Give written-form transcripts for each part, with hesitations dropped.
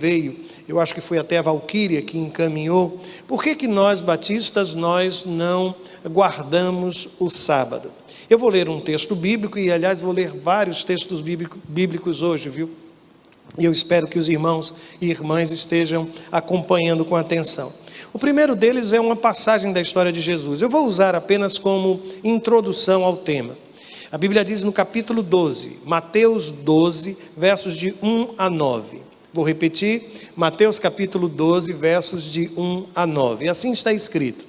veio, eu acho que foi até a Valquíria que encaminhou. Por que nós batistas, nós não guardamos o sábado? Eu vou ler um texto bíblico e, aliás, vou ler vários textos bíblicos hoje, viu? E eu espero que os irmãos e irmãs estejam acompanhando com atenção. O primeiro deles é uma passagem da história de Jesus. Eu vou usar apenas como introdução ao tema. A Bíblia diz no capítulo 12, Mateus 12, versos de 1 a 9. Vou repetir, Mateus capítulo 12, versos de 1 a 9. E assim está escrito: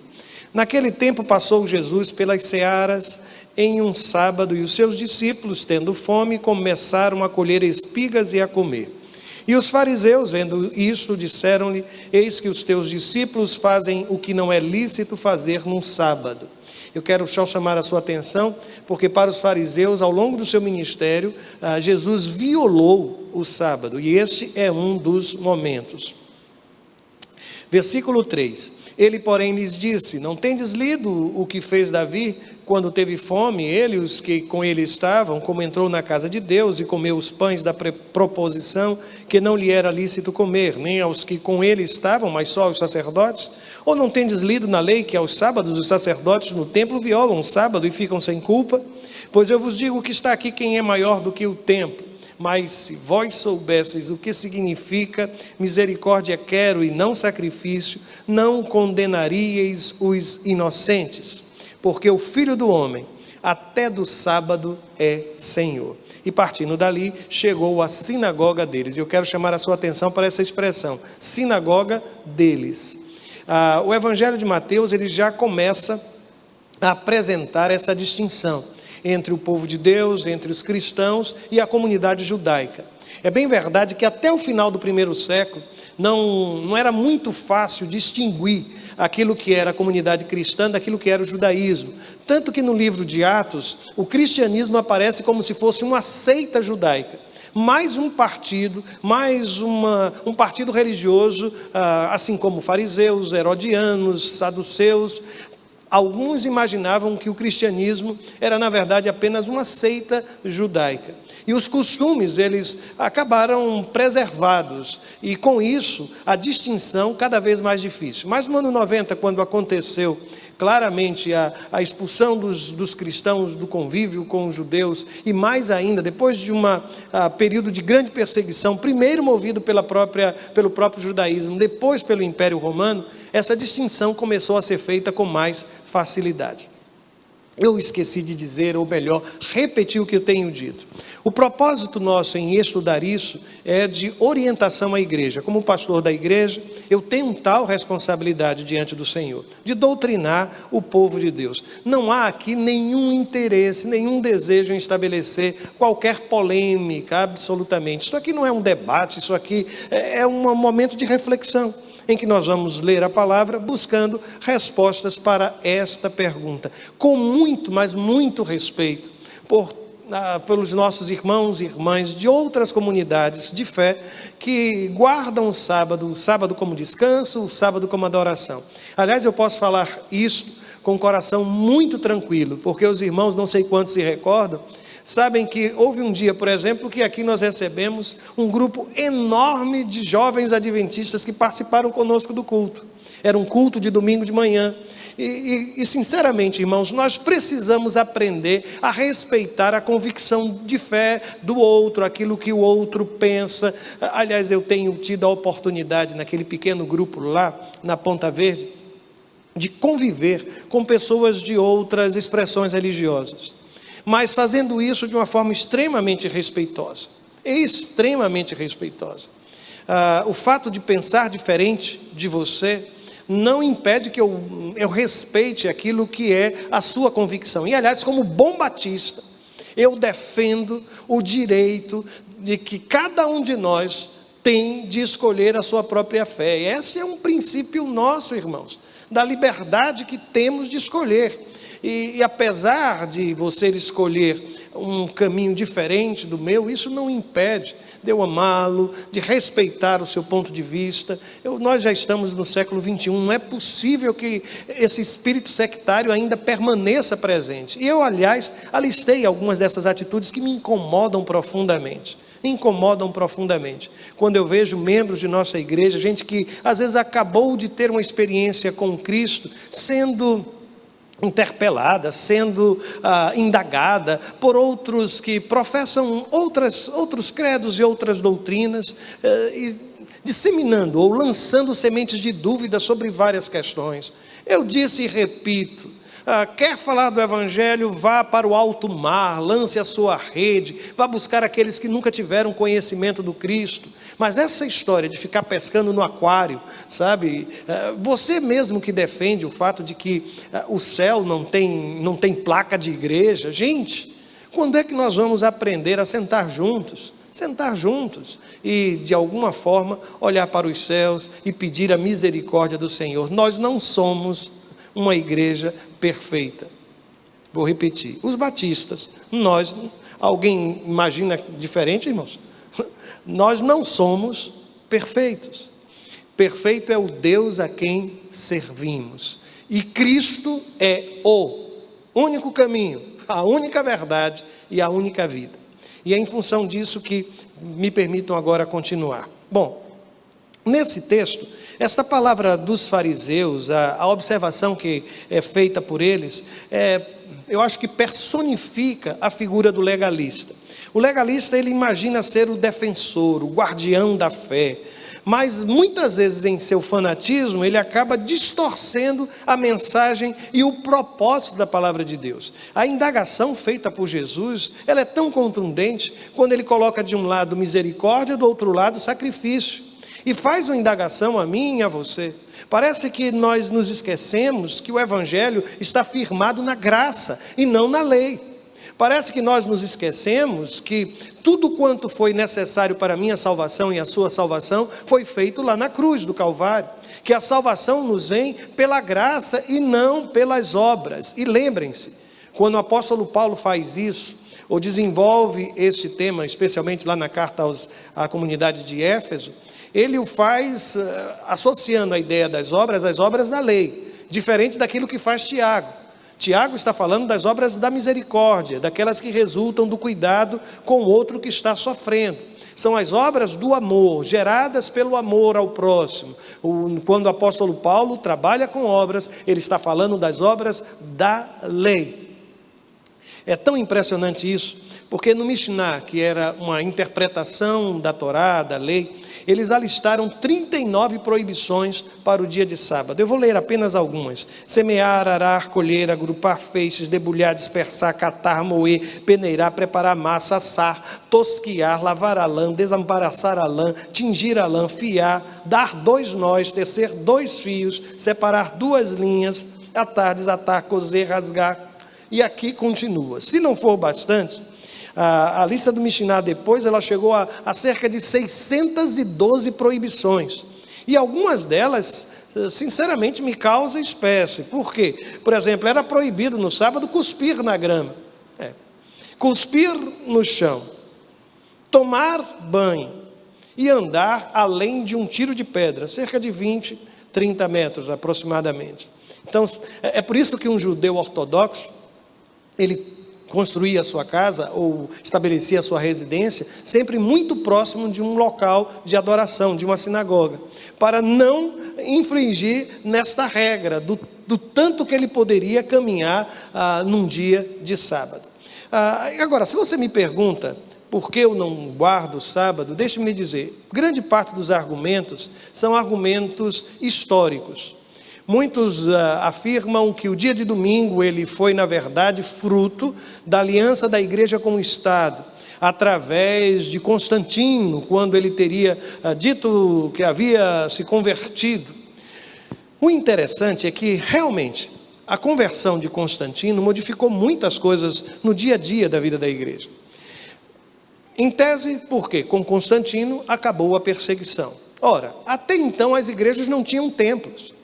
Naquele tempo passou Jesus pelas searas em um sábado, e os seus discípulos, tendo fome, começaram a colher espigas e a comer. E os fariseus, vendo isto, disseram-lhe: Eis que os teus discípulos fazem o que não é lícito fazer num sábado. Eu quero só chamar a sua atenção, porque para os fariseus, ao longo do seu ministério, Jesus violou o sábado, e este é um dos momentos. Versículo 3: Ele, porém, lhes disse: Não tendes lido o que fez Davi quando teve fome, ele e os que com ele estavam, como entrou na casa de Deus e comeu os pães da proposição, que não lhe era lícito comer, nem aos que com ele estavam, mas só aos sacerdotes? Ou não tendes lido na lei que aos sábados os sacerdotes no templo violam o sábado e ficam sem culpa? Pois eu vos digo que está aqui quem é maior do que o templo. Mas se vós soubesseis o que significa misericórdia quero e não sacrifício, não condenaríeis os inocentes, porque o Filho do Homem até do sábado é Senhor. E partindo dali, chegou à sinagoga deles. E eu quero chamar a sua atenção para essa expressão, sinagoga deles. O Evangelho de Mateus, ele já começa a apresentar essa distinção entre o povo de Deus, entre os cristãos e a comunidade judaica. É bem verdade que até o final do primeiro século, não era muito fácil distinguir aquilo que era a comunidade cristã daquilo que era o judaísmo. Tanto que no livro de Atos, o cristianismo aparece como se fosse uma seita judaica. Mais um partido, um partido religioso, assim como fariseus, herodianos, saduceus. Alguns imaginavam que o cristianismo era, na verdade, apenas uma seita judaica. E os costumes, eles acabaram preservados. E com isso, a distinção cada vez mais difícil. Mas no ano 90, quando aconteceu claramente a expulsão dos cristãos do convívio com os judeus, e mais ainda, depois de um período de grande perseguição, primeiro movido pelo próprio judaísmo, depois pelo Império Romano, essa distinção começou a ser feita com mais facilidade. Eu esqueci de dizer, ou melhor, repetir o que eu tenho dito. O propósito nosso em estudar isso é de orientação à igreja. Como pastor da igreja, eu tenho tal responsabilidade diante do Senhor, de doutrinar o povo de Deus. Não há aqui nenhum interesse, nenhum desejo em estabelecer qualquer polêmica, absolutamente. Isso aqui não é um debate, isso aqui é um momento de reflexão, em que nós vamos ler a palavra buscando respostas para esta pergunta, com muito, mas muito respeito pelos nossos irmãos e irmãs de outras comunidades de fé que guardam o sábado como descanso, o sábado como adoração. Aliás, eu posso falar isso com o coração muito tranquilo, porque os irmãos, não sei quantos se recordam, sabem que houve um dia, por exemplo, que aqui nós recebemos um grupo enorme de jovens adventistas que participaram conosco do culto. Era um culto de domingo de manhã. E sinceramente, irmãos, nós precisamos aprender a respeitar a convicção de fé do outro, aquilo que o outro pensa. Aliás, eu tenho tido a oportunidade naquele pequeno grupo lá na Ponta Verde de conviver com pessoas de outras expressões religiosas, mas fazendo isso de uma forma extremamente respeitosa. Extremamente respeitosa. O fato de pensar diferente de você não impede que eu respeite aquilo que é a sua convicção. E, aliás, como bom batista, eu defendo o direito de que cada um de nós tem de escolher a sua própria fé. E esse é um princípio nosso, irmãos, da liberdade que temos de escolher. E apesar de você escolher um caminho diferente do meu, isso não impede de eu amá-lo, de respeitar o seu ponto de vista. Nós já estamos no século 21, não é possível que esse espírito sectário ainda permaneça presente. E eu, aliás, alistei algumas dessas atitudes que me incomodam profundamente. incomodam profundamente. Quando eu vejo membros de nossa igreja, gente que às vezes acabou de ter uma experiência com Cristo, sendo interpelada, sendo indagada por outros que professam outros credos e outras doutrinas, e disseminando ou lançando sementes de dúvida sobre várias questões. Eu disse e repito, quer falar do Evangelho, vá para o alto mar, lance a sua rede, vá buscar aqueles que nunca tiveram conhecimento do Cristo. Mas essa história de ficar pescando no aquário, sabe, você mesmo que defende o fato de que o céu não tem placa de igreja, gente, quando é que nós vamos aprender a sentar juntos e de alguma forma olhar para os céus e pedir a misericórdia do Senhor? Nós não somos uma igreja perfeita. Vou repetir, os batistas, alguém imagina diferente, irmãos? Nós não somos perfeitos. Perfeito é o Deus a quem servimos, e Cristo é o único caminho, a única verdade e a única vida. E é em função disso que me permitam agora continuar. Bom, nesse texto, esta palavra dos fariseus, a observação que é feita por eles, eu acho que personifica a figura do legalista. O legalista, ele imagina ser o defensor, o guardião da fé, mas muitas vezes em seu fanatismo, ele acaba distorcendo a mensagem e o propósito da palavra de Deus. A indagação feita por Jesus, ela é tão contundente, quando ele coloca de um lado misericórdia, do outro lado sacrifício, e faz uma indagação a mim e a você. Parece que nós nos esquecemos que o Evangelho está firmado na graça e não na lei. Parece que nós nos esquecemos que tudo quanto foi necessário para a minha salvação e a sua salvação foi feito lá na cruz do Calvário. Que a salvação nos vem pela graça e não pelas obras. E lembrem-se, quando o apóstolo Paulo faz isso, ou desenvolve esse tema, especialmente lá na carta à comunidade de Éfeso, ele o faz associando a ideia das obras às obras da lei, diferente daquilo que faz Tiago. Tiago está falando das obras da misericórdia, daquelas que resultam do cuidado com o outro que está sofrendo. São as obras do amor, geradas pelo amor ao próximo. Quando o apóstolo Paulo trabalha com obras, ele está falando das obras da lei. É tão impressionante isso, porque no Mishnah, que era uma interpretação da Torá, da lei, eles alistaram 39 proibições para o dia de sábado. Eu vou ler apenas algumas: semear, arar, colher, agrupar feixes, debulhar, dispersar, catar, moer, peneirar, preparar massa, assar, tosquiar, lavar a lã, desembaraçar a lã, tingir a lã, fiar, dar 2 nós, tecer 2 fios, separar 2 linhas, atar, desatar, coser, rasgar. E aqui continua. Se não for bastante, a lista do Mishnah depois, ela chegou a cerca de 612 proibições. E algumas delas, sinceramente, me causam espécie. Por quê? Por exemplo, era proibido no sábado cuspir na grama, cuspir no chão, tomar banho e andar além de um tiro de pedra, cerca de 20, 30 metros aproximadamente. Então, é por isso que um judeu ortodoxo, ele construía a sua casa ou estabelecia a sua residência sempre muito próximo de um local de adoração, de uma sinagoga, para não infringir nesta regra do tanto que ele poderia caminhar num dia de sábado. Agora, se você me pergunta por que eu não guardo o sábado, deixe-me dizer, grande parte dos argumentos são argumentos históricos. Muitos afirmam que o dia de domingo ele foi, na verdade, fruto da aliança da igreja com o Estado, através de Constantino, quando ele teria dito que havia se convertido. O interessante é que, realmente, a conversão de Constantino modificou muitas coisas no dia a dia da vida da igreja. Em tese, por quê? Com Constantino acabou a perseguição. Ora, até então as igrejas não tinham templos.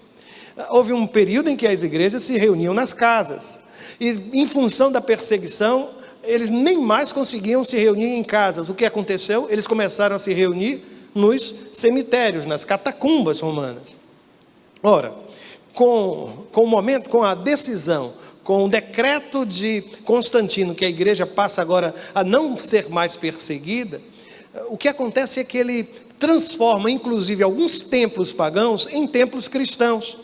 Houve um período em que as igrejas se reuniam nas casas, e em função da perseguição, eles nem mais conseguiam se reunir em casas. O que aconteceu? Eles começaram a se reunir nos cemitérios, nas catacumbas romanas. Ora, com a decisão, com o decreto de Constantino, que a igreja passa agora a não ser mais perseguida, o que acontece é que ele transforma, inclusive, alguns templos pagãos em templos cristãos.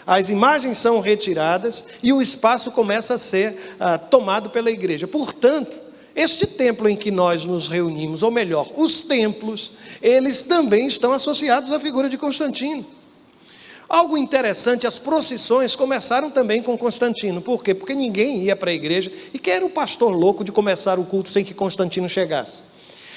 As imagens são retiradas e o espaço começa a ser tomado pela igreja. Portanto, este templo em que nós nos reunimos, ou melhor, os templos, eles também estão associados à figura de Constantino. Algo interessante, as procissões começaram também com Constantino. Por quê? Porque ninguém ia para a igreja, e quem era o pastor louco de começar o culto sem que Constantino chegasse?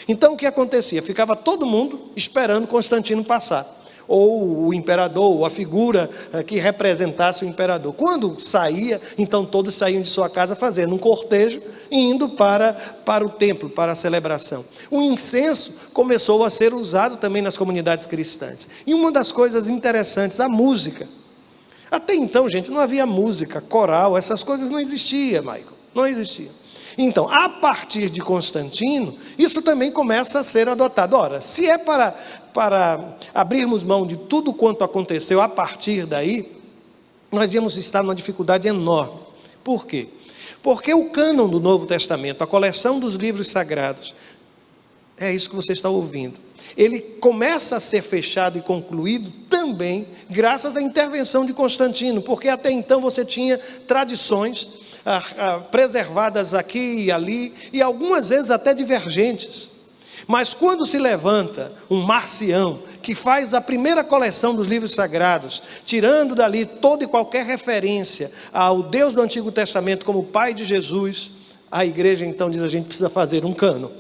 Então o que acontecia? Ficava todo mundo esperando Constantino passar, ou o imperador, ou a figura que representasse o imperador. Quando saía, então todos saíam de sua casa fazendo um cortejo e indo para o templo, para a celebração. O incenso começou a ser usado também nas comunidades cristãs. E uma das coisas interessantes, a música. Até então, gente, não havia música, coral, essas coisas não existiam, Michael, não existiam. Então, a partir de Constantino, isso também começa a ser adotado. Ora, se é para abrirmos mão de tudo quanto aconteceu a partir daí, nós íamos estar numa dificuldade enorme. Por quê? Porque o cânon do Novo Testamento, a coleção dos livros sagrados, é isso que você está ouvindo, ele começa a ser fechado e concluído também graças à intervenção de Constantino, porque até então você tinha tradições preservadas aqui e ali, e algumas vezes até divergentes. Mas quando se levanta um Marcião, que faz a primeira coleção dos livros sagrados, tirando dali toda e qualquer referência ao Deus do Antigo Testamento como Pai de Jesus, a igreja então diz: a gente precisa fazer um cânon.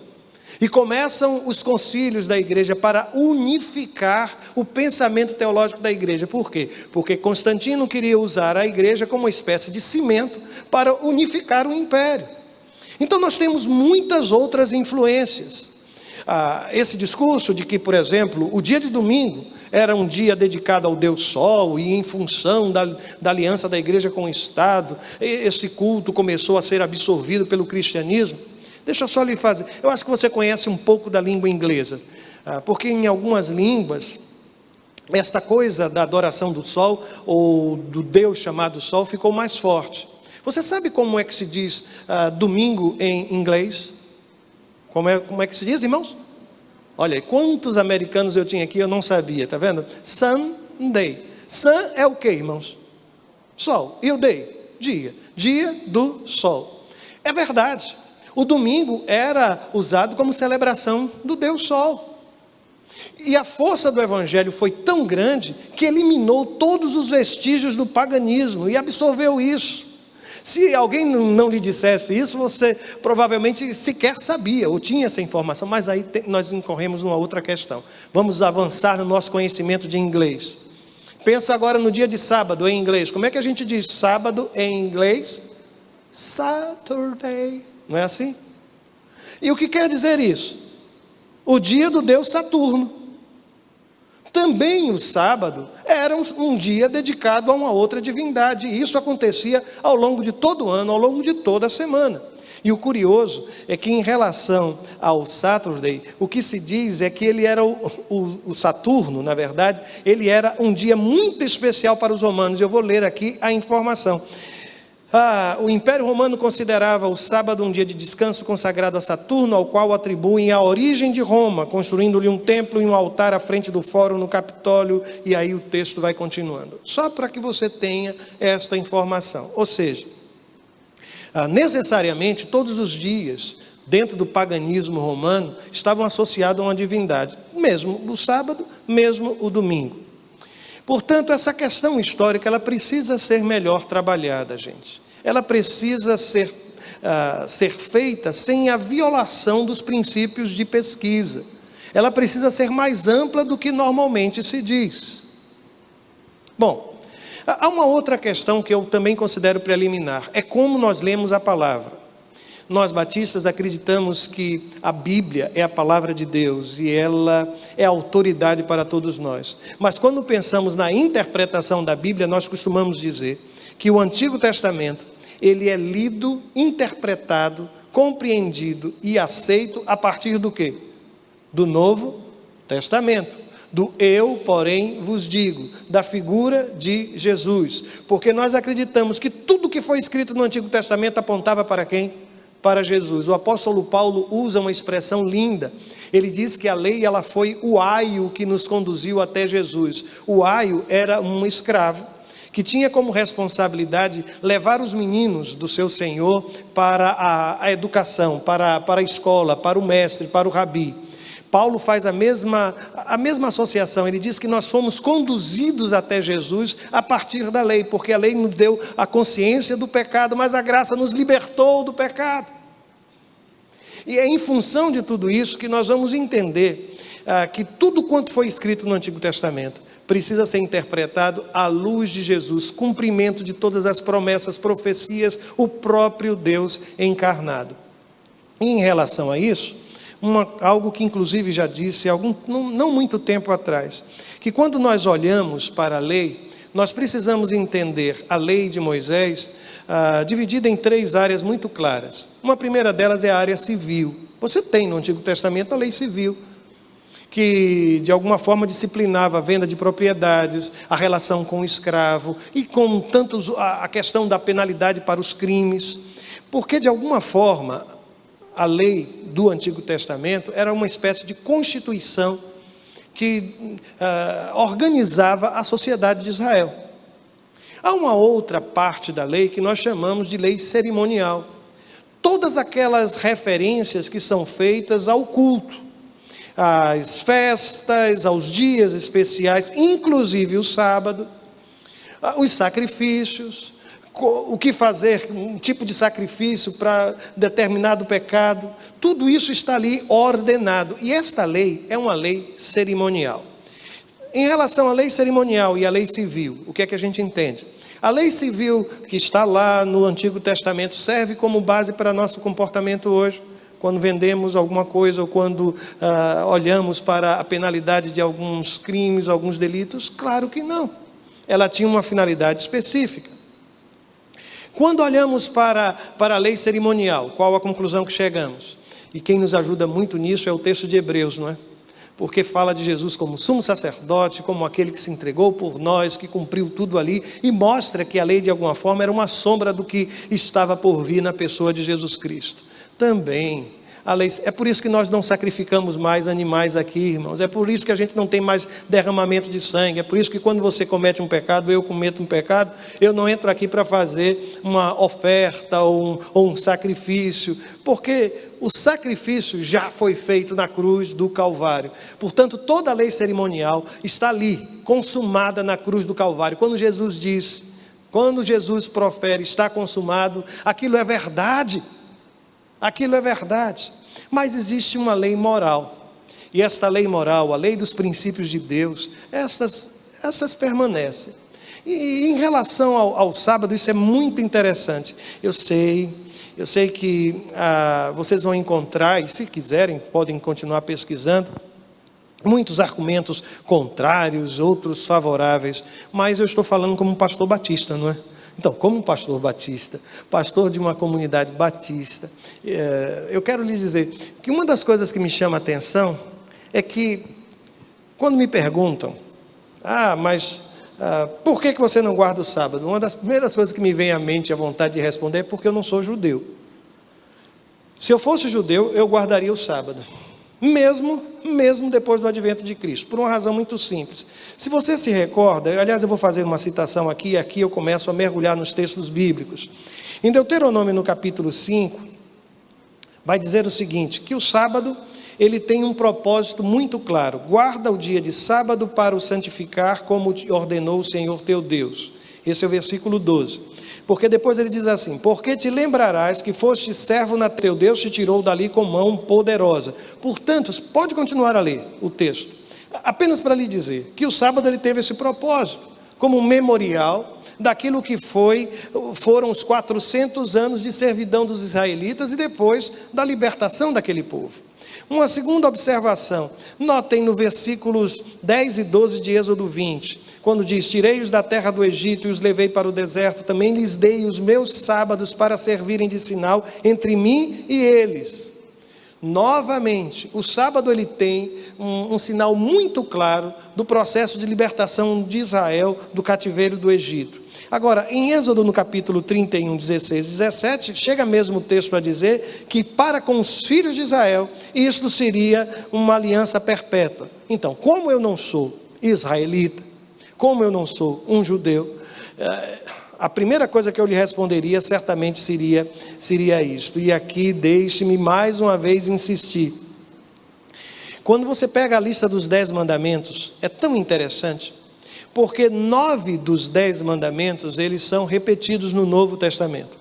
E começam os concílios da igreja para unificar o pensamento teológico da igreja. Por quê? Porque Constantino queria usar a igreja como uma espécie de cimento para unificar o império. Então nós temos muitas outras influências. Esse discurso de que, por exemplo, o dia de domingo era um dia dedicado ao Deus Sol, e em função da aliança da igreja com o Estado, esse culto começou a ser absorvido pelo cristianismo. Deixa eu só lhe fazer, eu acho que você conhece um pouco da língua inglesa, porque em algumas línguas, esta coisa da adoração do sol, ou do Deus chamado Sol, ficou mais forte. Você sabe como é que se diz domingo em inglês? Como é que se diz, irmãos? Olha, quantos americanos eu tinha aqui, eu não sabia, tá vendo? Sunday. Sun é o que, irmãos? Sol. E o day? Dia. Dia do sol. É verdade. O domingo era usado como celebração do Deus Sol. E a força do Evangelho foi tão grande que eliminou todos os vestígios do paganismo e absorveu isso. Se alguém não lhe dissesse isso, você provavelmente sequer sabia ou tinha essa informação. Mas aí nós incorremos numa outra questão. Vamos avançar no nosso conhecimento de inglês. Pensa agora no dia de sábado em inglês. Como é que a gente diz sábado em inglês? Saturday. Não é assim? E o que quer dizer isso? O dia do deus Saturno. Também o sábado era um dia dedicado a uma outra divindade, e isso acontecia ao longo de todo o ano, ao longo de toda a semana. E o curioso é que em relação ao Saturday, o que se diz é que ele era o Saturno, na verdade, ele era um dia muito especial para os romanos. Eu vou ler aqui a informação. O Império Romano considerava o sábado um dia de descanso consagrado a Saturno, ao qual atribuem a origem de Roma, construindo-lhe um templo e um altar à frente do fórum no Capitólio, e aí o texto vai continuando. Só para que você tenha esta informação. Ou seja, necessariamente todos os dias, dentro do paganismo romano, estavam associados a uma divindade, mesmo o sábado, mesmo o domingo. Portanto, essa questão histórica, ela precisa ser melhor trabalhada, gente. Ela precisa ser feita sem a violação dos princípios de pesquisa. Ela precisa ser mais ampla do que normalmente se diz. Bom, há uma outra questão que eu também considero preliminar. É como nós lemos a palavra. Nós batistas acreditamos que a Bíblia é a palavra de Deus e ela é a autoridade para todos nós. Mas quando pensamos na interpretação da Bíblia, nós costumamos dizer que o Antigo Testamento, ele é lido, interpretado, compreendido e aceito a partir do quê? Do Novo Testamento. Do eu, porém, vos digo, da figura de Jesus. Porque nós acreditamos que tudo que foi escrito no Antigo Testamento apontava para quem? Para Jesus. O apóstolo Paulo usa uma expressão linda. Ele diz que a lei ela foi o aio que nos conduziu até Jesus. O aio era um escravo que tinha como responsabilidade levar os meninos do seu senhor para a educação, para a escola, para o mestre, para o rabi. Paulo faz a mesma associação. Ele diz que nós fomos conduzidos até Jesus a partir da lei, porque a lei nos deu a consciência do pecado, mas a graça nos libertou do pecado. E é em função de tudo isso que nós vamos entender que tudo quanto foi escrito no Antigo Testamento precisa ser interpretado à luz de Jesus, cumprimento de todas as promessas, profecias, o próprio Deus encarnado. E em relação a isso, algo que inclusive já disse não muito tempo atrás, que quando nós olhamos para a lei, nós precisamos entender a lei de Moisés dividida em 3 áreas muito claras. Uma primeira delas é a área civil. Você tem no Antigo Testamento a lei civil, que de alguma forma disciplinava a venda de propriedades, a relação com o escravo e com tantos a questão da penalidade para os crimes, porque de alguma forma a lei do Antigo Testamento era uma espécie de constituição que organizava a sociedade de Israel. Há uma outra parte da lei que nós chamamos de lei cerimonial. Todas aquelas referências que são feitas ao culto, às festas, aos dias especiais, inclusive o sábado, os sacrifícios, o que fazer, um tipo de sacrifício para determinado pecado, tudo isso está ali ordenado. E esta lei é uma lei cerimonial. Em relação à lei cerimonial e à lei civil, o que é que a gente entende? A lei civil que está lá no Antigo Testamento serve como base para nosso comportamento hoje, quando vendemos alguma coisa ou quando olhamos para a penalidade de alguns crimes, alguns delitos? Claro que não. Ela tinha uma finalidade específica. Quando olhamos para a lei cerimonial, qual a conclusão que chegamos? E quem nos ajuda muito nisso é o texto de Hebreus, não é? Porque fala de Jesus como sumo sacerdote, como aquele que se entregou por nós, que cumpriu tudo ali, e mostra que a lei de alguma forma era uma sombra do que estava por vir na pessoa de Jesus Cristo. Também a lei, é por isso que nós não sacrificamos mais animais aqui, irmãos, é por isso que a gente não tem mais derramamento de sangue, é por isso que quando você comete um pecado, eu cometo um pecado, eu não entro aqui para fazer uma oferta ou um sacrifício, porque o sacrifício já foi feito na cruz do Calvário. Portanto, toda a lei cerimonial está ali, consumada na cruz do Calvário. Quando Jesus profere, está consumado, aquilo é verdade. Aquilo é verdade, mas existe uma lei moral, e esta lei moral, a lei dos princípios de Deus, essas permanecem. E em relação ao sábado, isso é muito interessante. Eu sei que vocês vão encontrar, e se quiserem, podem continuar pesquisando, muitos argumentos contrários, outros favoráveis, mas eu estou falando como um pastor batista, não é? Então, como um pastor batista, pastor de uma comunidade batista, eu quero lhes dizer que uma das coisas que me chama a atenção é que, quando me perguntam, por que você não guarda o sábado? Uma das primeiras coisas que me vem à mente, à vontade de responder, é porque eu não sou judeu. Se eu fosse judeu, eu guardaria o sábado. Mesmo depois do advento de Cristo, por uma razão muito simples. Se você se recorda, aliás, eu vou fazer uma citação aqui, e aqui eu começo a mergulhar nos textos bíblicos. Em Deuteronômio, no capítulo 5, vai dizer o seguinte, que o sábado, ele tem um propósito muito claro: guarda o dia de sábado para o santificar, como te ordenou o Senhor teu Deus. Esse é o versículo 12. Porque depois ele diz assim: porque te lembrarás que foste servo na teu Deus, te tirou dali com mão poderosa. Portanto, pode continuar a ler o texto, apenas para lhe dizer que o sábado ele teve esse propósito, como um memorial daquilo que foram os 400 anos de servidão dos israelitas e depois da libertação daquele povo. Uma segunda observação, notem no versículos 10 e 12 de Êxodo 20, quando diz: tirei-os da terra do Egito e os levei para o deserto, também lhes dei os meus sábados para servirem de sinal entre mim e eles. Novamente, o sábado ele tem um sinal muito claro do processo de libertação de Israel do cativeiro do Egito. Agora, em Êxodo no capítulo 31, 16 e 17, chega mesmo o texto a dizer que para com os filhos de Israel, isto seria uma aliança perpétua. Então, como eu não sou israelita, como eu não sou um judeu, a primeira coisa que eu lhe responderia certamente seria isto. E aqui deixe-me mais uma vez insistir. Quando você pega a lista dos 10 mandamentos, é tão interessante, porque 9 dos 10 mandamentos, eles são repetidos no Novo Testamento.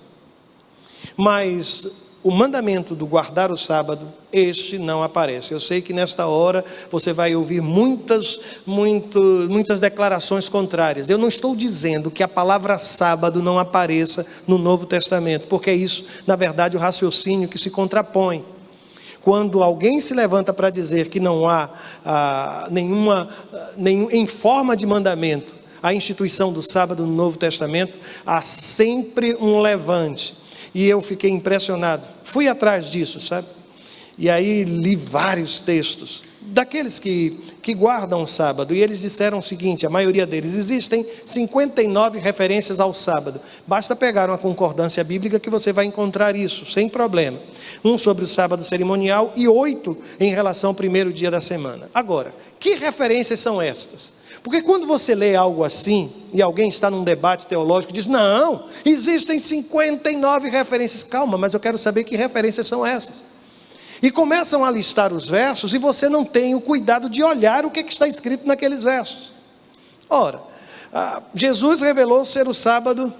Mas o mandamento do guardar o sábado, este não aparece. Eu sei que nesta hora você vai ouvir muitas declarações contrárias. Eu não estou dizendo que a palavra sábado não apareça no Novo Testamento, porque é isso, na verdade, o raciocínio que se contrapõe. Quando alguém se levanta para dizer que não há em forma de mandamento a instituição do sábado no Novo Testamento, há sempre um levante. E eu fiquei impressionado, fui atrás disso, sabe? E aí li vários textos, daqueles que guardam o sábado, e eles disseram o seguinte, a maioria deles, existem 59 referências ao sábado, basta pegar uma concordância bíblica que você vai encontrar isso, sem problema. Um sobre o sábado cerimonial e 8 em relação ao primeiro dia da semana. Agora, que referências são estas? Porque quando você lê algo assim, e alguém está num debate teológico e diz, não, existem 59 referências. Calma, mas eu quero saber que referências são essas. E começam a listar os versos, e você não tem o cuidado de olhar o que está escrito naqueles versos. Ora, Jesus revelou ser o sábado,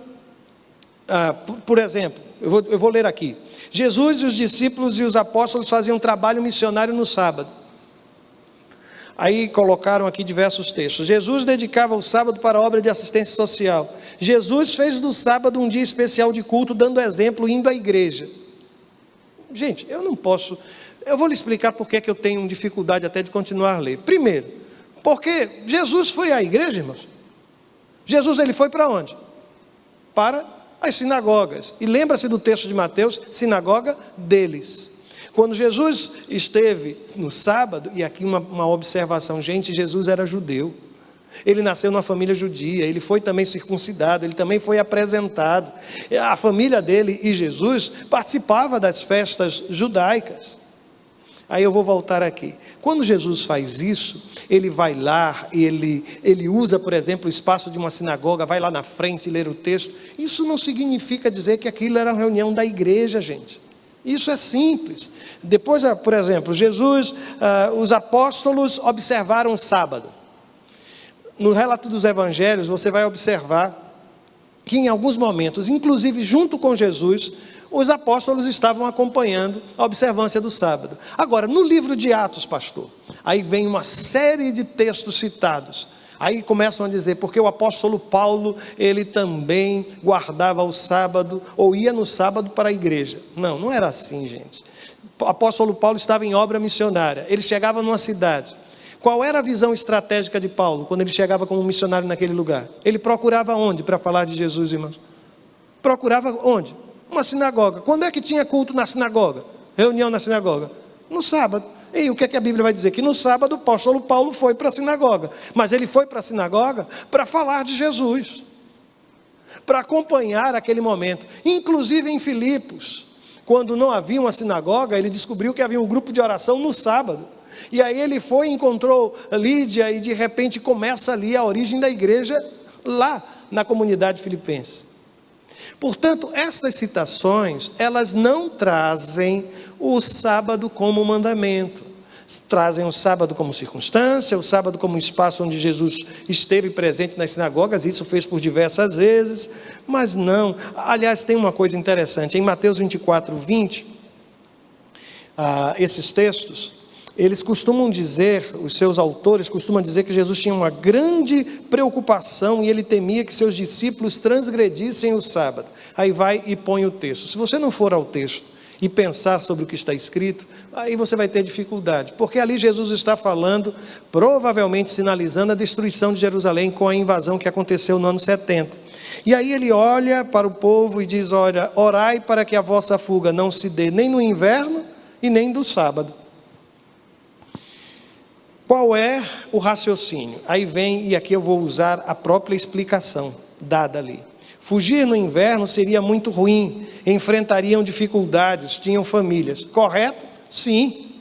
por exemplo, eu vou ler aqui. Jesus e os discípulos e os apóstolos faziam trabalho missionário no sábado. Aí colocaram aqui diversos textos. Jesus dedicava o sábado para a obra de assistência social. Jesus fez do sábado um dia especial de culto, dando exemplo, indo à igreja. Gente, eu não posso... Eu vou lhe explicar por que eu tenho dificuldade até de continuar a ler. Primeiro, porque Jesus foi à igreja, irmãos. Jesus, ele foi para onde? Para as sinagogas. E lembra-se do texto de Mateus, sinagoga deles. Quando Jesus esteve no sábado, e aqui uma observação, gente, Jesus era judeu, ele nasceu numa família judia, ele foi também circuncidado, ele também foi apresentado, a família dele e Jesus participava das festas judaicas. Aí eu vou voltar aqui, quando Jesus faz isso, ele vai lá, ele usa, por exemplo, o espaço de uma sinagoga, vai lá na frente ler o texto, isso não significa dizer que aquilo era uma reunião da igreja, gente. Isso é simples. Depois, por exemplo, Jesus, os apóstolos observaram o sábado. No relato dos evangelhos, você vai observar que em alguns momentos, inclusive junto com Jesus, os apóstolos estavam acompanhando a observância do sábado. Agora, no livro de Atos, pastor, aí vem uma série de textos citados. Aí começam a dizer, porque o apóstolo Paulo, ele também guardava o sábado, ou ia no sábado para a igreja. Não, não era assim, gente. O apóstolo Paulo estava em obra missionária, ele chegava numa cidade. Qual era a visão estratégica de Paulo, quando ele chegava como missionário naquele lugar? Ele procurava onde para falar de Jesus, irmãos? Procurava onde? Uma sinagoga. Quando é que tinha culto na sinagoga? Reunião na sinagoga? No sábado. E o que é que a Bíblia vai dizer? Que no sábado o apóstolo Paulo foi para a sinagoga. Mas ele foi para a sinagoga para falar de Jesus. Para acompanhar aquele momento. Inclusive em Filipos, quando não havia uma sinagoga, ele descobriu que havia um grupo de oração no sábado. E aí ele foi e encontrou Lídia e de repente começa ali a origem da igreja lá na comunidade filipense. Portanto, essas citações, elas não trazem o sábado como mandamento. Trazem o sábado como circunstância, o sábado como espaço onde Jesus esteve presente nas sinagogas, isso fez por diversas vezes, mas não. Aliás, tem uma coisa interessante, em Mateus 24, 20, esses textos, eles costumam dizer, os seus autores costumam dizer que Jesus tinha uma grande preocupação e ele temia que seus discípulos transgredissem o sábado. Aí vai e põe o texto. Se você não for ao texto e pensar sobre o que está escrito, aí você vai ter dificuldade, porque ali Jesus está falando, provavelmente sinalizando a destruição de Jerusalém com a invasão que aconteceu no ano 70. E aí ele olha para o povo e diz, olha, orai para que a vossa fuga não se dê nem no inverno e nem do sábado. Qual é o raciocínio? Aí vem, e aqui eu vou usar a própria explicação dada ali. Fugir no inverno seria muito ruim, enfrentariam dificuldades, tinham famílias. Correto? Sim.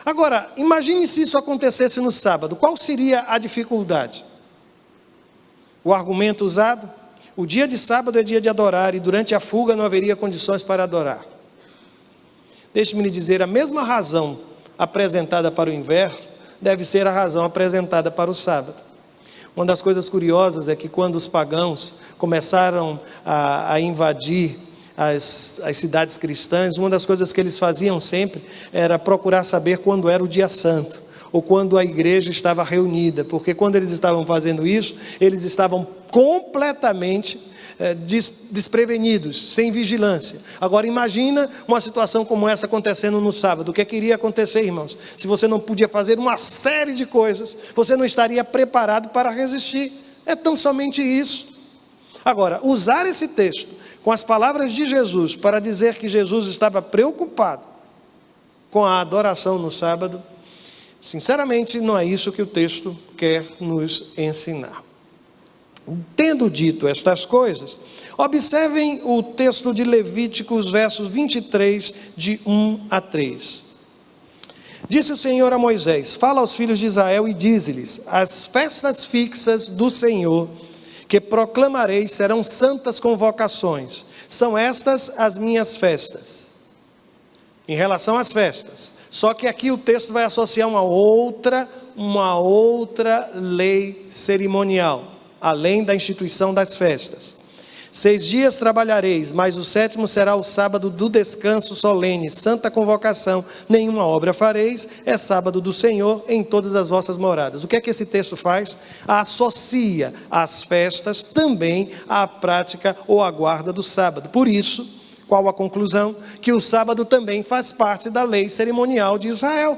Agora, imagine se isso acontecesse no sábado, qual seria a dificuldade? O argumento usado? O dia de sábado é dia de adorar, e durante a fuga não haveria condições para adorar. Deixe-me lhe dizer, a mesma razão apresentada para o inverno, deve ser a razão apresentada para o sábado. Uma das coisas curiosas é que quando os pagãos começaram a invadir as cidades cristãs, uma das coisas que eles faziam sempre era procurar saber quando era o dia santo, ou quando a igreja estava reunida, porque quando eles estavam fazendo isso, eles estavam completamente desprevenidos, sem vigilância. Agora imagina uma situação como essa acontecendo no sábado. O que é que iria acontecer, irmãos? Se você não podia fazer uma série de coisas, você não estaria preparado para resistir. É tão somente isso. Agora, usar esse texto com as palavras de Jesus para dizer que Jesus estava preocupado com a adoração no sábado, sinceramente não é isso que o texto quer nos ensinar. Tendo dito estas coisas, observem o texto de Levíticos, versos 23, de 1 a 3. Disse o Senhor a Moisés: fala aos filhos de Israel e dize-lhes: as festas fixas do Senhor, que proclamarei, serão santas convocações. São estas as minhas festas. Em relação às festas. Só que aqui o texto vai associar uma outra lei cerimonial, além da instituição das festas. 6 dias trabalhareis, mas o 7º será o sábado do descanso solene, santa convocação, nenhuma obra fareis, é sábado do Senhor em todas as vossas moradas. O que é que esse texto faz? Associa as festas também à prática ou à guarda do sábado. Por isso, qual a conclusão? Que o sábado também faz parte da lei cerimonial de Israel,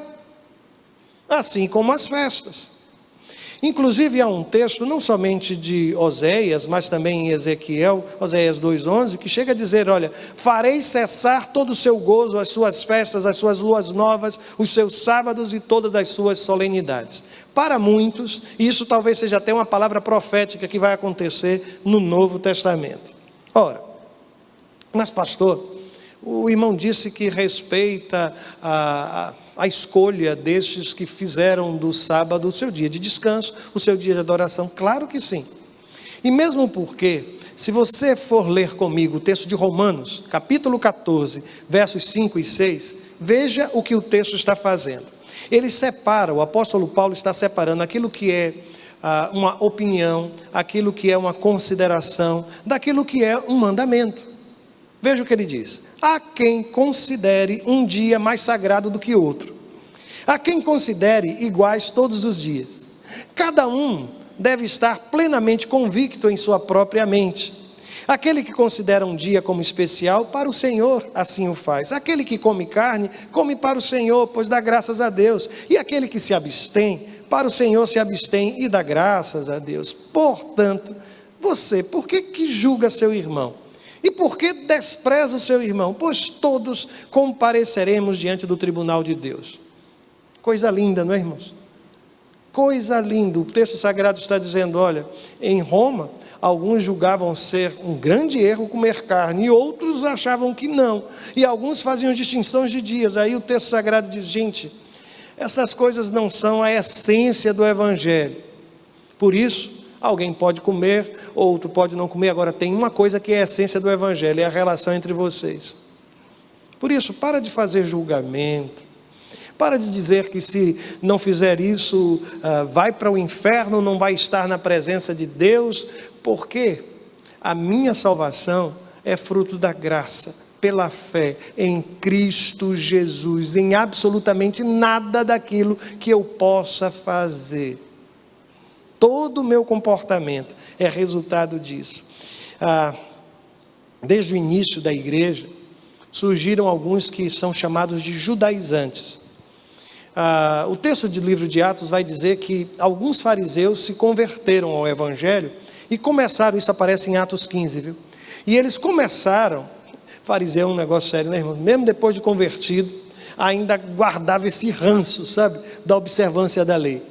assim como as festas. Inclusive há um texto, não somente de Oséias, mas também em Ezequiel, Oséias 2,11, que chega a dizer: olha, farei cessar todo o seu gozo, as suas festas, as suas luas novas, os seus sábados e todas as suas solenidades. Para muitos, isso talvez seja até uma palavra profética que vai acontecer no Novo Testamento. Ora, mas pastor, o irmão disse que respeita a escolha destes que fizeram do sábado o seu dia de descanso, o seu dia de adoração. Claro que sim. E mesmo porque, se você for ler comigo o texto de Romanos, capítulo 14, versos 5 e 6, veja o que o texto está fazendo. Ele separa, o apóstolo Paulo está separando aquilo que é uma opinião, aquilo que é uma consideração, daquilo que é um mandamento. Veja o que ele diz: há quem considere um dia mais sagrado do que outro, há quem considere iguais todos os dias. Cada um deve estar plenamente convicto em sua própria mente. Aquele que considera um dia como especial, para o Senhor assim o faz. Aquele que come carne, come para o Senhor, pois dá graças a Deus. E aquele que se abstém, para o Senhor se abstém e dá graças a Deus. Portanto, você, por que julga seu irmão? E por que despreza o seu irmão? Pois todos compareceremos diante do tribunal de Deus. Coisa linda, não é, irmãos? Coisa linda. O texto sagrado está dizendo: olha, em Roma, alguns julgavam ser um grande erro comer carne, e outros achavam que não. E alguns faziam distinções de dias. Aí o texto sagrado diz: gente, essas coisas não são a essência do Evangelho. Por isso, alguém pode comer, outro pode não comer. Agora tem uma coisa que é a essência do Evangelho, é a relação entre vocês. Por isso, para de fazer julgamento, para de dizer que se não fizer isso, vai para o inferno, não vai estar na presença de Deus, porque a minha salvação é fruto da graça, pela fé em Cristo Jesus, em absolutamente nada daquilo que eu possa fazer. Todo o meu comportamento é resultado disso. Desde o início da igreja, surgiram alguns que são chamados de judaizantes. O texto do livro de Atos vai dizer que alguns fariseus se converteram ao Evangelho e começaram, isso aparece em Atos 15, viu? E eles começaram, fariseu é um negócio sério, né, irmão? Mesmo depois de convertido, ainda guardava esse ranço, sabe, da observância da lei.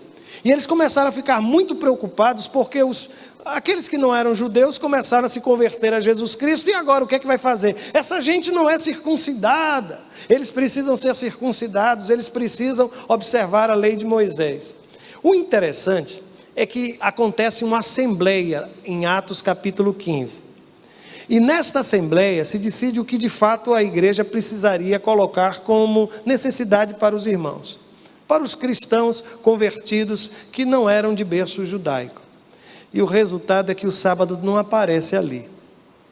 E eles começaram a ficar muito preocupados, porque aqueles que não eram judeus começaram a se converter a Jesus Cristo, e agora o que é que vai fazer? Essa gente não é circuncidada, eles precisam ser circuncidados, eles precisam observar a lei de Moisés. O interessante é que acontece uma assembleia em Atos capítulo 15, e nesta assembleia se decide o que de fato a igreja precisaria colocar como necessidade para os irmãos, para os cristãos convertidos que não eram de berço judaico. E o resultado é que o sábado não aparece ali.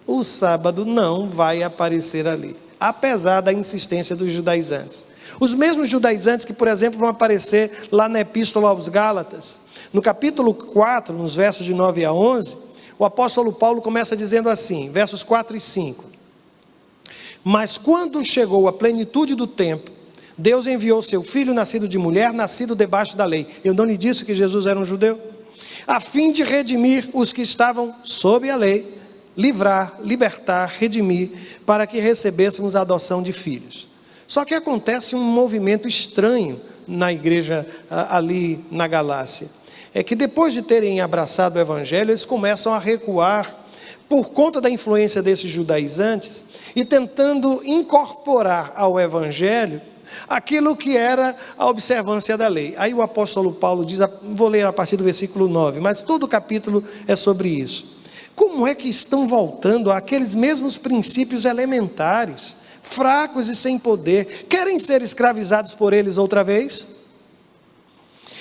O sábado não vai aparecer ali, apesar da insistência dos judaizantes. Os mesmos judaizantes que, por exemplo, vão aparecer lá na Epístola aos Gálatas. No capítulo 4, nos versos de 9 a 11, o apóstolo Paulo começa dizendo assim, versos 4 e 5. Mas quando chegou a plenitude do tempo, Deus enviou seu filho nascido de mulher, nascido debaixo da lei. Eu não lhe disse que Jesus era um judeu? A fim de redimir os que estavam sob a lei, livrar, libertar, redimir, para que recebêssemos a adoção de filhos. Só que acontece um movimento estranho na igreja ali na Galácia. É que depois de terem abraçado o evangelho, eles começam a recuar por conta da influência desses judaizantes e tentando incorporar ao evangelho aquilo que era a observância da lei. Aí o apóstolo Paulo diz, vou ler a partir do versículo 9, mas todo o capítulo é sobre isso. Como é que estão voltando àqueles mesmos princípios elementares, fracos e sem poder? Querem ser escravizados por eles outra vez?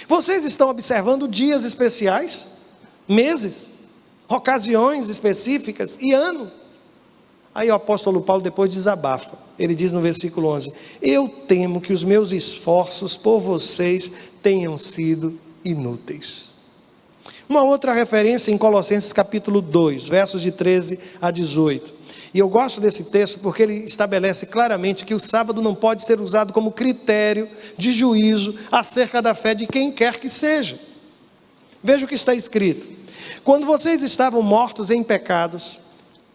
Vocês estão observando dias especiais, meses, ocasiões específicas e ano. Aí o apóstolo Paulo depois desabafa. Ele diz no versículo 11: eu temo que os meus esforços por vocês tenham sido inúteis. Uma outra referência em Colossenses capítulo 2, versos de 13 a 18. E eu gosto desse texto porque ele estabelece claramente que o sábado não pode ser usado como critério de juízo acerca da fé de quem quer que seja. Veja o que está escrito: quando vocês estavam mortos em pecados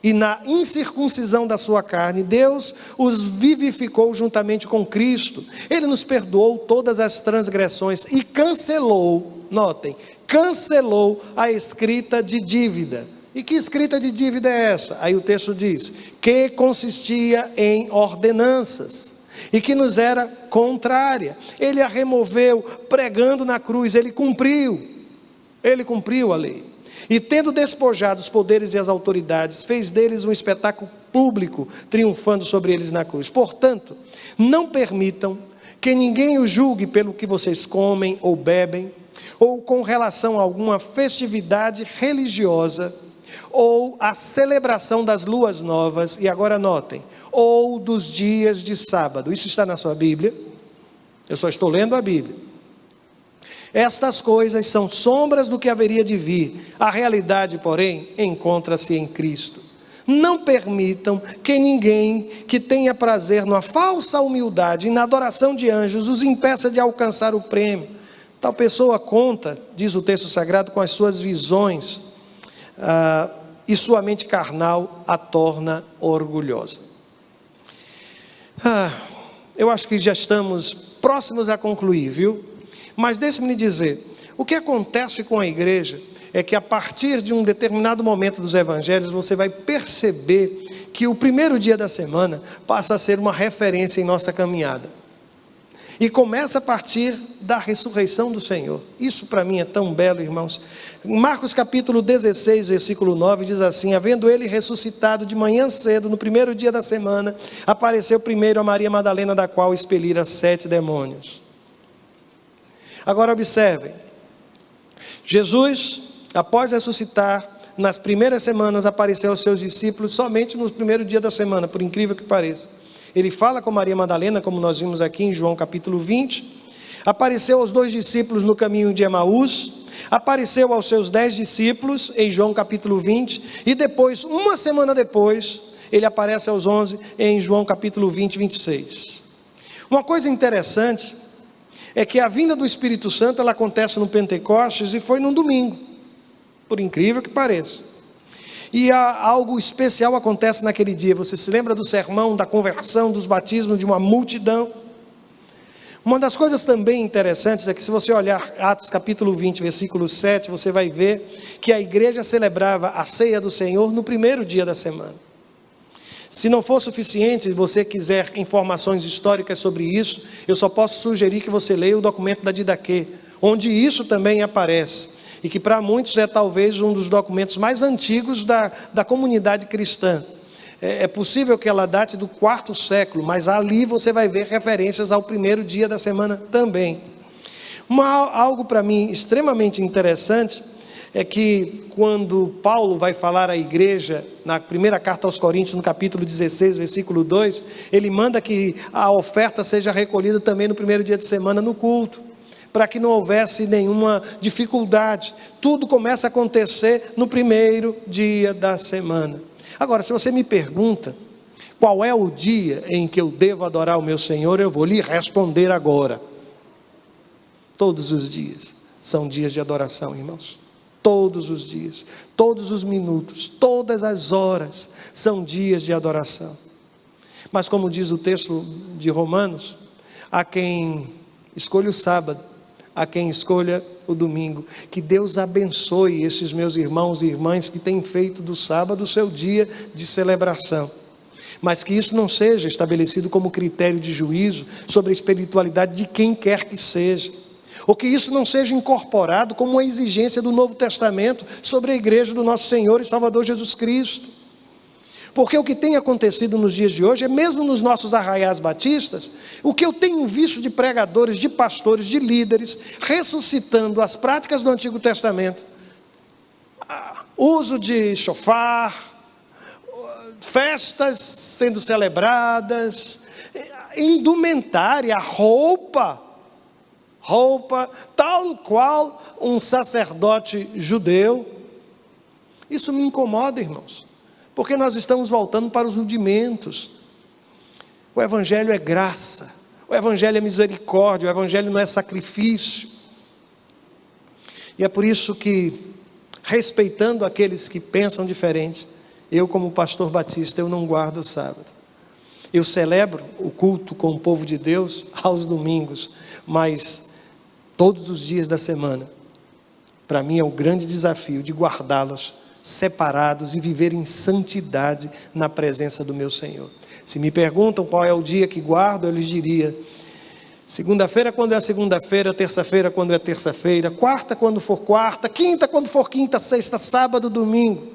e na incircuncisão da sua carne, Deus os vivificou juntamente com Cristo. Ele nos perdoou todas as transgressões e cancelou, notem, cancelou a escrita de dívida. E que escrita de dívida é essa? Aí o texto diz, que consistia em ordenanças e que nos era contrária. Ele a removeu pregando na cruz, ele cumpriu a lei. E tendo despojado os poderes e as autoridades, fez deles um espetáculo público, triunfando sobre eles na cruz. Portanto, não permitam que ninguém o julgue pelo que vocês comem ou bebem, ou com relação a alguma festividade religiosa, ou a celebração das luas novas, e agora notem, ou dos dias de sábado. Isso está na sua Bíblia, eu só estou lendo a Bíblia. Estas coisas são sombras do que haveria de vir, a realidade, porém, encontra-se em Cristo. Não permitam que ninguém que tenha prazer na falsa humildade e na adoração de anjos os impeça de alcançar o prêmio. Tal pessoa conta, diz o texto sagrado, com as suas visões, e sua mente carnal a torna orgulhosa. Eu acho que já estamos próximos a concluir, viu? Mas deixe-me lhe dizer, o que acontece com a igreja é que a partir de um determinado momento dos evangelhos, você vai perceber que o primeiro dia da semana passa a ser uma referência em nossa caminhada. E começa a partir da ressurreição do Senhor. Isso para mim é tão belo, irmãos. Marcos capítulo 16, versículo 9, diz assim: havendo ele ressuscitado de manhã cedo, no primeiro dia da semana, apareceu primeiro a Maria Madalena, da qual expelira 7 demônios. Agora observem, Jesus, após ressuscitar, nas primeiras semanas apareceu aos seus discípulos somente no primeiro dia da semana, por incrível que pareça. Ele fala com Maria Madalena, como nós vimos aqui em João capítulo 20, apareceu aos 2 discípulos no caminho de Emaús, apareceu aos seus 10 discípulos em João capítulo 20, e depois, uma semana depois, ele aparece aos 11 em João capítulo 20, 26. Uma coisa interessante é que a vinda do Espírito Santo, ela acontece no Pentecostes e foi num domingo, por incrível que pareça. E algo especial acontece naquele dia. Você se lembra do sermão, da conversão, dos batismos de uma multidão? Uma das coisas também interessantes é que, se você olhar Atos capítulo 20, versículo 7, você vai ver que a igreja celebrava a ceia do Senhor no primeiro dia da semana. Se não for suficiente, e você quiser informações históricas sobre isso, eu só posso sugerir que você leia o documento da Didaquê, onde isso também aparece, e que para muitos é talvez um dos documentos mais antigos da comunidade cristã. É possível que ela date do 4º século, mas ali você vai ver referências ao primeiro dia da semana também. Algo para mim extremamente interessante é que quando Paulo vai falar à igreja, na primeira carta aos Coríntios, no capítulo 16, versículo 2, ele manda que a oferta seja recolhida também no primeiro dia de semana no culto, para que não houvesse nenhuma dificuldade. Tudo começa a acontecer no primeiro dia da semana. Agora, se você me pergunta qual é o dia em que eu devo adorar o meu Senhor, eu vou lhe responder agora. Todos os dias são dias de adoração, irmãos. Todos os dias, todos os minutos, todas as horas são dias de adoração. Mas como diz o texto de Romanos, há quem escolha o sábado, há quem escolha o domingo. Que Deus abençoe esses meus irmãos e irmãs que têm feito do sábado o seu dia de celebração, mas que isso não seja estabelecido como critério de juízo sobre a espiritualidade de quem quer que seja, ou que isso não seja incorporado como uma exigência do Novo Testamento sobre a igreja do nosso Senhor e Salvador Jesus Cristo. Porque o que tem acontecido nos dias de hoje, é mesmo nos nossos arraiais batistas, o que eu tenho visto de pregadores, de pastores, de líderes, ressuscitando as práticas do Antigo Testamento, uso de chofar, festas sendo celebradas, indumentária, roupa, tal qual um sacerdote judeu. Isso me incomoda, irmãos, porque nós estamos voltando para os rudimentos. O Evangelho é graça, o Evangelho é misericórdia, o Evangelho não é sacrifício. E é por isso que, respeitando aqueles que pensam diferente, eu, como pastor batista, eu não guardo o sábado. Eu celebro o culto com o povo de Deus aos domingos, mas todos os dias da semana, para mim é o grande desafio de guardá-los separados e viver em santidade na presença do meu Senhor. Se me perguntam qual é o dia que guardo, eu lhes diria: segunda-feira quando é segunda-feira, terça-feira quando é terça-feira, quarta quando for quarta, quinta quando for quinta, sexta, sábado, domingo.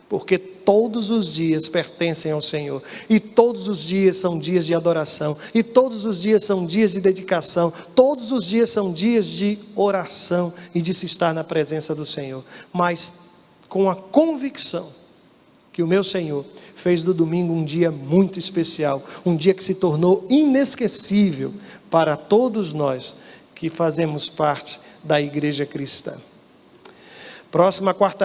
Porque todos os dias pertencem ao Senhor, e todos os dias são dias de adoração, e todos os dias são dias de dedicação, todos os dias são dias de oração e de se estar na presença do Senhor, mas com a convicção que o meu Senhor fez do domingo um dia muito especial, um dia que se tornou inesquecível para todos nós que fazemos parte da igreja cristã. Próxima quarta